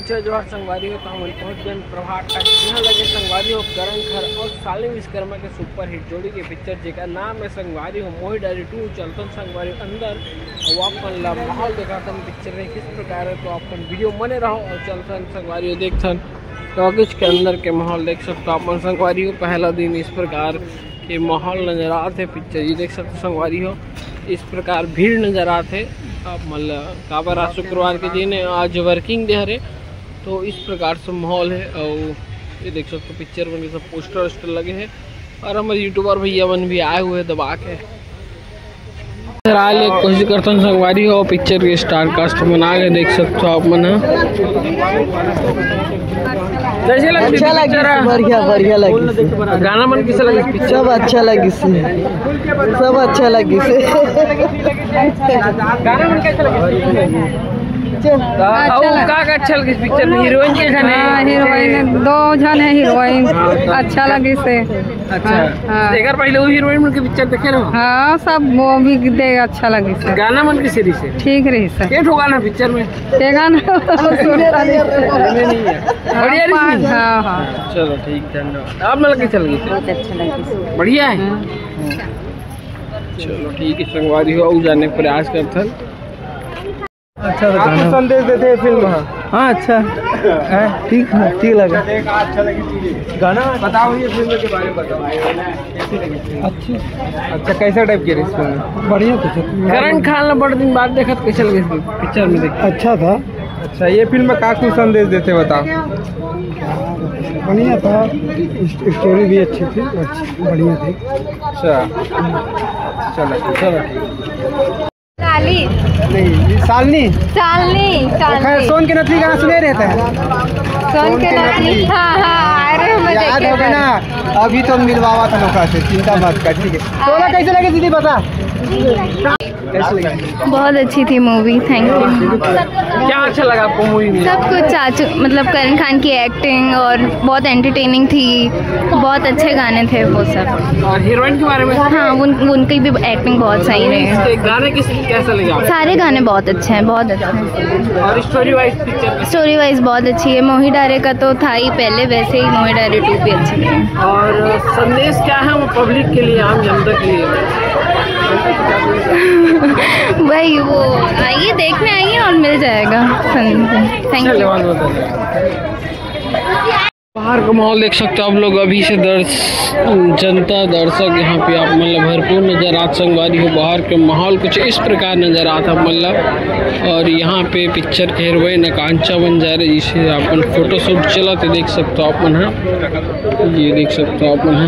अच्छा जो संगवारी हो तो हम पहुँच गए प्रभात टाइम यहाँ लगे संगवारी हो करण खर और सालिम विश्वकर्मा के सुपर हिट जोड़ी के पिक्चर जेका नाम है संगवारी हो मोही डायरी 2 चलतन संगवारी अंदर और अपन ला माहौल देखा था पिक्चर में किस प्रकार है। तो अपन वीडियो बने रहो और चलतन संगवारी हो देखथन टॉकीज के अंदर के माहौल देख सकते हो। अपन संगवारी हो पहला दिन इस प्रकार के माहौल नजर आते पिक्चर ये देख सकते संगवारी हो इस प्रकार भीड़ नजर आते। अब मतलब काबर आज शुक्रवार के दिन आज वर्किंग डे हरे तो इस प्रकार से माहौल है। और ये देख सकते पिक्चर में सब पोस्टर वोस्टर लगे हैं और हमारे यूट्यूबर भैया मन भी आए हुए दबा के आए कोशिश करता हूँ संगवारी हो पिक्चर के स्टार कास्ट बना के देख सकते हो आप मन। अच्छा लगे बढ़िया लगे गाना मन कैसा लगे सब अच्छा लगे सब अच्छा लगे गाना मन कैसा लगे अच्छा लगे पिक्चर में हीरोइन के जन है हीरोइन 2 जन है हीरोइन अच्छा लगे से अच्छा एकर पहले वो हीरोइन मन के पिक्चर देखे रहो हां सब वो भी दे अच्छा लगे से गाना मन के सीरीज से ठीक रही सर के ठो गाना पिक्चर में के गाना नहीं है बढ़िया हां चलो ठीक धन्यवाद। आप मतलब कैसा लगे बहुत अच्छा लगे बढ़िया है चलो ठीक है संगवारी हो जाने का प्रयास करथन अच्छा आपको संदेश देते हैं फिल्म हाँ अच्छा है ठीक लगा अच्छा लगी गाना बताओ ये फिल्म के बारे में बताओ अच्छा कैसा टाइप की फिल्म बढ़िया कुछ करण खान ने बड़े दिन बाद देखा कैसा लगे पिक्चर में देख अच्छा था। अच्छा ये फिल्म में का कुछ संदेश देते बताओ बढ़िया था स्टोरी भी अच्छी थी बढ़िया थी अच्छा चलो नहीं सालनी सोन के नथली गाना सुने रहता है सोन के नथली हाँ याद हो गया ना अभी तो मिलवावा था लोग से चिंता मत कर ठीक है। तो कैसे लगे दीदी बता बहुत अच्छी थी मूवी थैंक यू। क्या अच्छा लगा आपको मूवी में सब कुछ मतलब करण खान की एक्टिंग और बहुत एंटरटेनिंग थी बहुत अच्छे गाने थे वो सब और हीरोइन के बारे में हाँ उनकी भी एक्टिंग बहुत सही रही। गाने कैसा लगा सारे गाने बहुत अच्छे हैं बहुत अच्छे हैं और स्टोरी वाइज बहुत अच्छी है। मोही डायरी का तो था ही पहले वैसे ही मोही डायरी 2 भी अच्छी है। और संदेश क्या है वो पब्लिक के लिए आम जनता के लिए भाई वो आइए देखने आइए और मिल जाएगा। Thank you. बाहर का माहौल देख सकते हो आप लोग अभी से जनता दर्शक यहाँ पे आप मतलब भरपूर नज़र आता संगवारी हो बाहर के माहौल कुछ इस प्रकार नज़र आता मतलब। और यहाँ पे पिक्चर के हीरोइन आकांक्षा बन जा रही जिसे अपन फोटोशूट चला तो देख सकते हो आप मन है ये देख सकते हो आप मन है